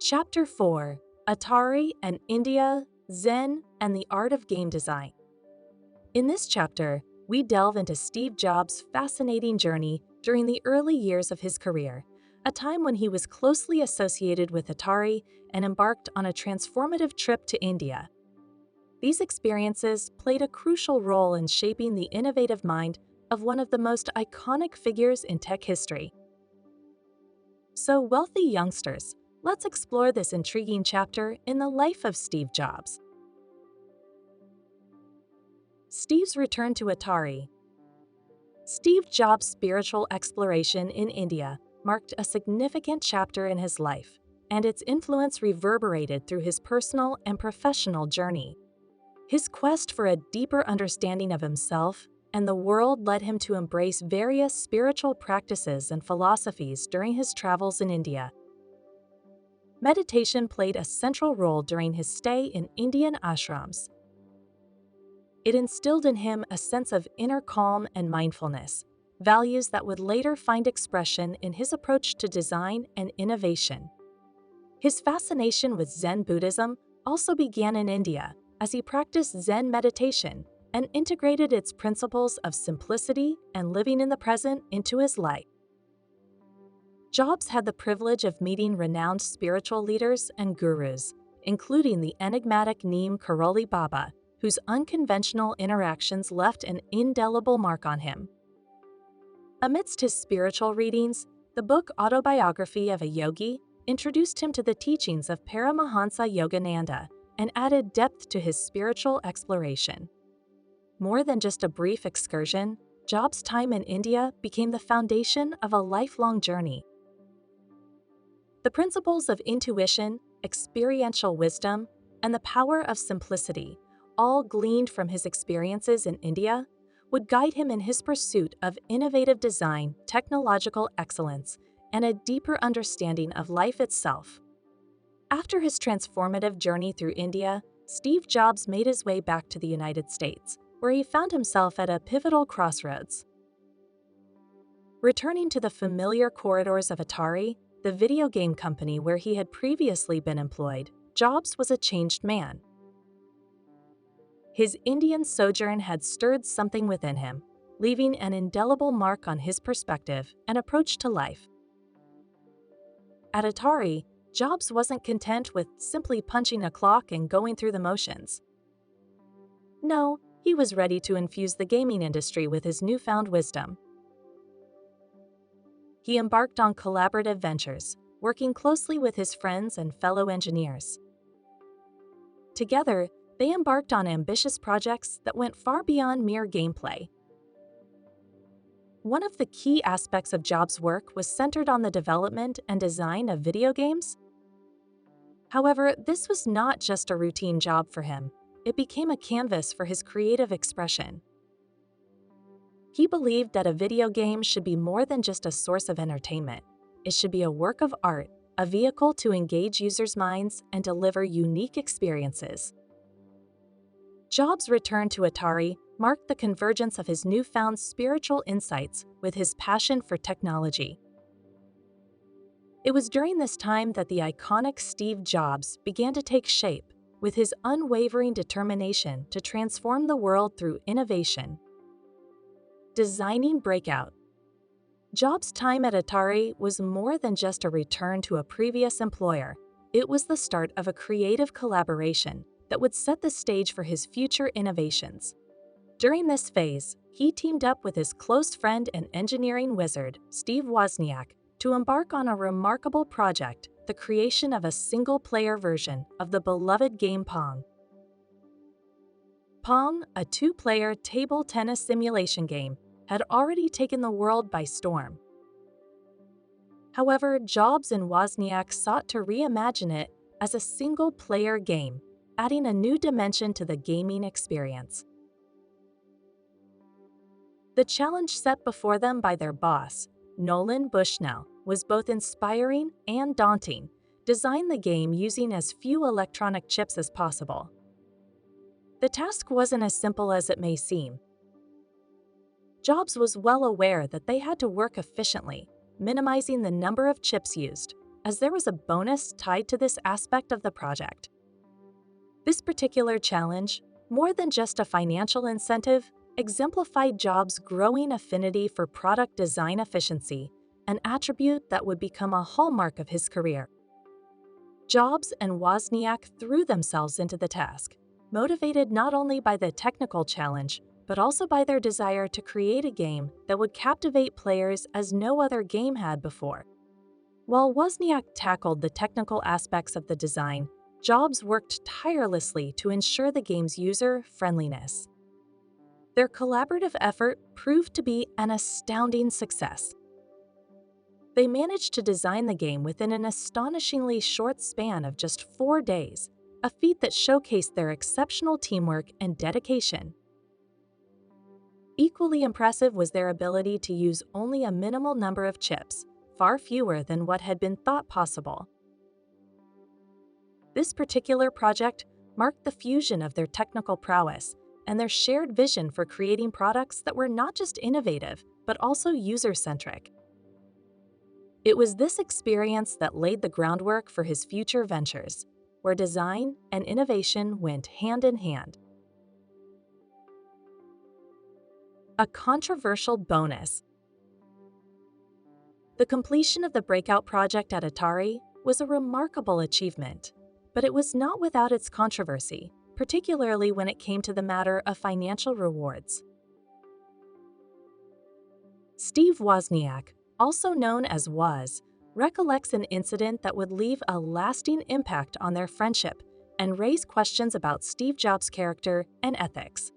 Chapter 4: Atari and India, Zen, and the Art of Game Design. In this chapter, we delve into Steve Jobs' fascinating journey during the early years of his career, a time when he was closely associated with Atari and embarked on a transformative trip to India. These experiences played a crucial role in shaping the innovative mind of one of the most iconic figures in tech history. So, wealthy youngsters, let's explore this intriguing chapter in the life of Steve Jobs. Steve's return to Atari. Steve Jobs' spiritual exploration in India marked a significant chapter in his life, and its influence reverberated through his personal and professional journey. His quest for a deeper understanding of himself and the world led him to embrace various spiritual practices and philosophies during his travels in India. Meditation played a central role during his stay in Indian ashrams. It instilled in him a sense of inner calm and mindfulness, values that would later find expression in his approach to design and innovation. His fascination with Zen Buddhism also began in India as he practiced Zen meditation and integrated its principles of simplicity and living in the present into his life. Jobs had the privilege of meeting renowned spiritual leaders and gurus, including the enigmatic Neem Karoli Baba, whose unconventional interactions left an indelible mark on him. Amidst his spiritual readings, the book Autobiography of a Yogi introduced him to the teachings of Paramahansa Yogananda and added depth to his spiritual exploration. More than just a brief excursion, Jobs' time in India became the foundation of a lifelong journey. The principles of intuition, experiential wisdom, and the power of simplicity, all gleaned from his experiences in India, would guide him in his pursuit of innovative design, technological excellence, and a deeper understanding of life itself. After his transformative journey through India, Steve Jobs made his way back to the United States, where he found himself at a pivotal crossroads. Returning to the familiar corridors of Atari, the video game company where he had previously been employed, Jobs was a changed man. His Indian sojourn had stirred something within him, leaving an indelible mark on his perspective and approach to life. At Atari, Jobs wasn't content with simply punching a clock and going through the motions. No, he was ready to infuse the gaming industry with his newfound wisdom. He embarked on collaborative ventures, working closely with his friends and fellow engineers. Together, they embarked on ambitious projects that went far beyond mere gameplay. One of the key aspects of Jobs' work was centered on the development and design of video games. However, this was not just a routine job for him. It became a canvas for his creative expression. He believed that a video game should be more than just a source of entertainment. It should be a work of art, a vehicle to engage users' minds and deliver unique experiences. Jobs' return to Atari marked the convergence of his newfound spiritual insights with his passion for technology. It was during this time that the iconic Steve Jobs began to take shape, with his unwavering determination to transform the world through innovation. Designing breakout. Jobs' time at Atari was more than just a return to a previous employer. It was the start of a creative collaboration that would set the stage for his future innovations. During this phase, he teamed up with his close friend and engineering wizard, Steve Wozniak, to embark on a remarkable project, the creation of a single-player version of the beloved game Pong. Pong, a two-player table tennis simulation game, had already taken the world by storm. However, Jobs and Wozniak sought to reimagine it as a single-player game, adding a new dimension to the gaming experience. The challenge set before them by their boss, Nolan Bushnell, was both inspiring and daunting. Design the game using as few electronic chips as possible. The task wasn't as simple as it may seem. Jobs was well aware that they had to work efficiently, minimizing the number of chips used, as there was a bonus tied to this aspect of the project. This particular challenge, more than just a financial incentive, exemplified Jobs' growing affinity for product design efficiency, an attribute that would become a hallmark of his career. Jobs and Wozniak threw themselves into the task, motivated not only by the technical challenge, but also by their desire to create a game that would captivate players as no other game had before. While Wozniak tackled the technical aspects of the design, Jobs worked tirelessly to ensure the game's user-friendliness. Their collaborative effort proved to be an astounding success. They managed to design the game within an astonishingly short span of just 4 days, a feat that showcased their exceptional teamwork and dedication. Equally impressive was their ability to use only a minimal number of chips, far fewer than what had been thought possible. This particular project marked the fusion of their technical prowess and their shared vision for creating products that were not just innovative, but also user-centric. It was this experience that laid the groundwork for his future ventures, where design and innovation went hand in hand. A controversial bonus. The completion of the breakout project at Atari was a remarkable achievement, but it was not without its controversy, particularly when it came to the matter of financial rewards. Steve Wozniak, also known as Woz, recollects an incident that would leave a lasting impact on their friendship and raise questions about Steve Jobs' character and ethics.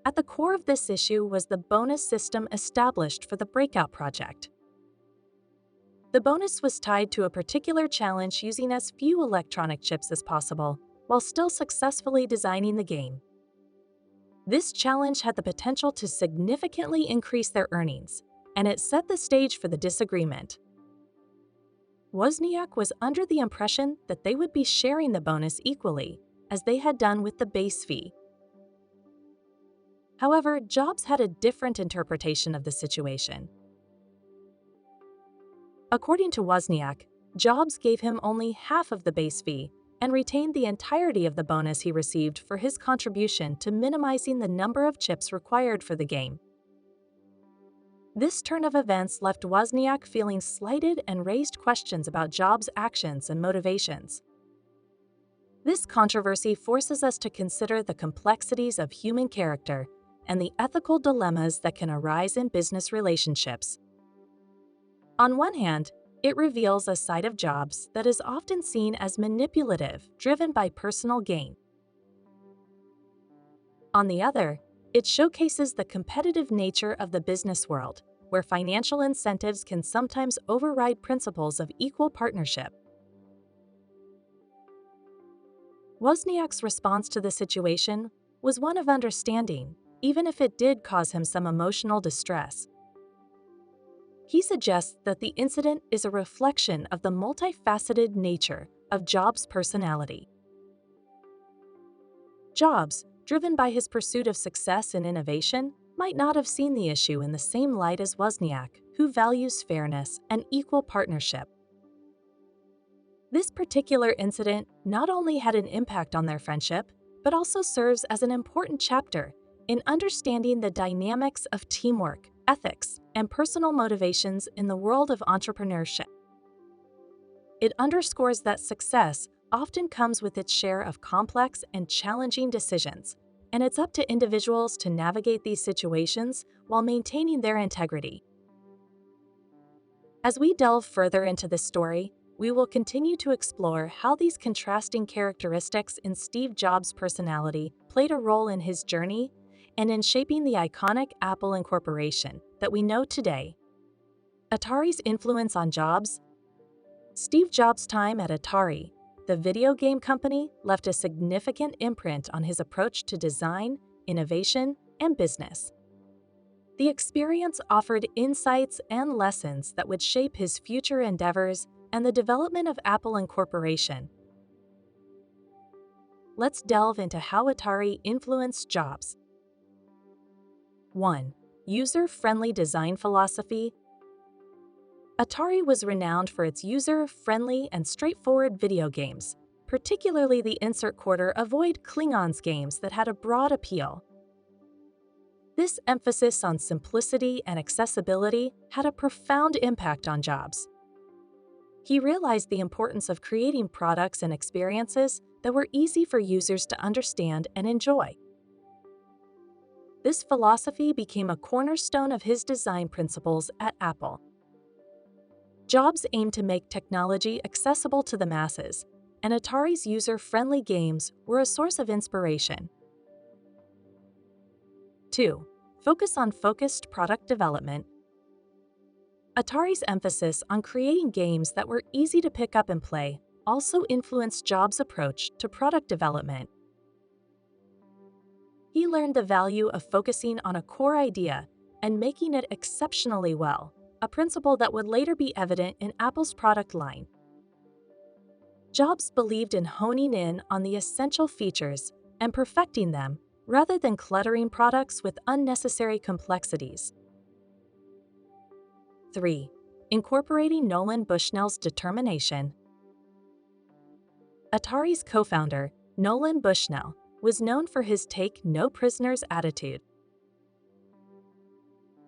At the core of this issue was the bonus system established for the breakout project. The bonus was tied to a particular challenge using as few electronic chips as possible, while still successfully designing the game. This challenge had the potential to significantly increase their earnings, and it set the stage for the disagreement. Wozniak was under the impression that they would be sharing the bonus equally, as they had done with the base fee. However, Jobs had a different interpretation of the situation. According to Wozniak, Jobs gave him only half of the base fee and retained the entirety of the bonus he received for his contribution to minimizing the number of chips required for the game. This turn of events left Wozniak feeling slighted and raised questions about Jobs' actions and motivations. This controversy forces us to consider the complexities of human character and the ethical dilemmas that can arise in business relationships. On one hand, it reveals a side of Jobs that is often seen as manipulative, driven by personal gain. On the other, it showcases the competitive nature of the business world, where financial incentives can sometimes override principles of equal partnership. Wozniak's response to the situation was one of understanding, even if it did cause him some emotional distress. He suggests that the incident is a reflection of the multifaceted nature of Jobs' personality. Jobs, driven by his pursuit of success and innovation, might not have seen the issue in the same light as Wozniak, who values fairness and equal partnership. This particular incident not only had an impact on their friendship, but also serves as an important chapter in understanding the dynamics of teamwork, ethics, and personal motivations in the world of entrepreneurship. It underscores that success often comes with its share of complex and challenging decisions, and it's up to individuals to navigate these situations while maintaining their integrity. As we delve further into this story, we will continue to explore how these contrasting characteristics in Steve Jobs' personality played a role in his journey and in shaping the iconic Apple Incorporation that we know today. Atari's influence on Jobs. Steve Jobs' time at Atari, the video game company, left a significant imprint on his approach to design, innovation, and business. The experience offered insights and lessons that would shape his future endeavors and the development of Apple Incorporation. Let's delve into how Atari influenced Jobs. 1. User-friendly design philosophy. Atari was renowned for its user-friendly and straightforward video games, particularly the insert quarter Avoid Klingons games that had a broad appeal. This emphasis on simplicity and accessibility had a profound impact on Jobs. He realized the importance of creating products and experiences that were easy for users to understand and enjoy. This philosophy became a cornerstone of his design principles at Apple. Jobs aimed to make technology accessible to the masses, and Atari's user-friendly games were a source of inspiration. 2. Focus on focused product development. Atari's emphasis on creating games that were easy to pick up and play also influenced Jobs' approach to product development. He learned the value of focusing on a core idea and making it exceptionally well, a principle that would later be evident in Apple's product line. Jobs believed in honing in on the essential features and perfecting them rather than cluttering products with unnecessary complexities. 3. Incorporating Nolan Bushnell's determination. Atari's co-founder, Nolan Bushnell, was known for his take-no-prisoners attitude.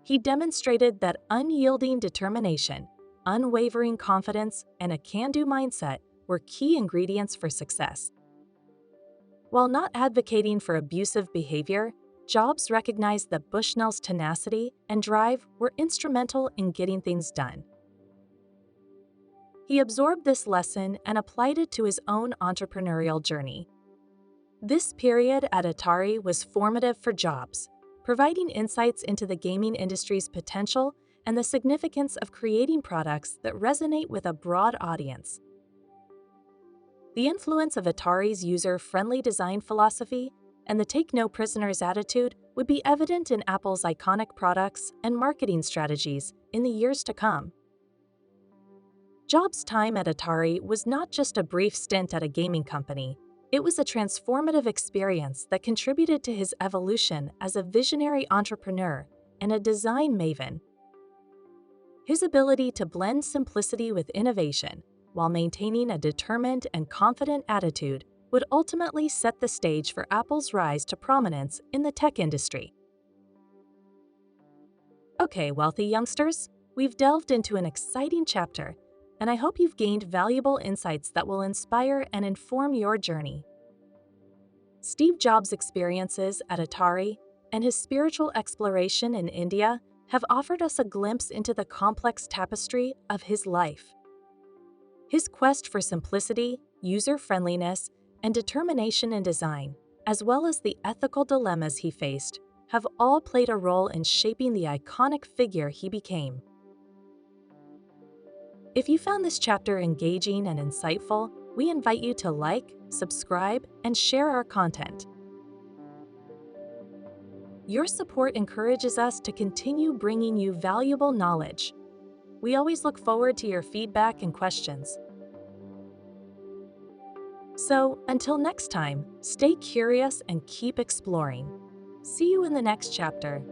He demonstrated that unyielding determination, unwavering confidence, and a can-do mindset were key ingredients for success. While not advocating for abusive behavior, Jobs recognized that Bushnell's tenacity and drive were instrumental in getting things done. He absorbed this lesson and applied it to his own entrepreneurial journey. This period at Atari was formative for Jobs, providing insights into the gaming industry's potential and the significance of creating products that resonate with a broad audience. The influence of Atari's user-friendly design philosophy and the take-no-prisoners attitude would be evident in Apple's iconic products and marketing strategies in the years to come. Jobs' time at Atari was not just a brief stint at a gaming company. It was a transformative experience that contributed to his evolution as a visionary entrepreneur and a design maven. His ability to blend simplicity with innovation while maintaining a determined and confident attitude would ultimately set the stage for Apple's rise to prominence in the tech industry. Okay, wealthy youngsters, we've delved into an exciting chapter, and I hope you've gained valuable insights that will inspire and inform your journey. Steve Jobs' experiences at Atari and his spiritual exploration in India have offered us a glimpse into the complex tapestry of his life. His quest for simplicity, user-friendliness, and determination in design, as well as the ethical dilemmas he faced, have all played a role in shaping the iconic figure he became. If you found this chapter engaging and insightful, we invite you to like, subscribe, and share our content. Your support encourages us to continue bringing you valuable knowledge. We always look forward to your feedback and questions. So, until next time, stay curious and keep exploring. See you in the next chapter.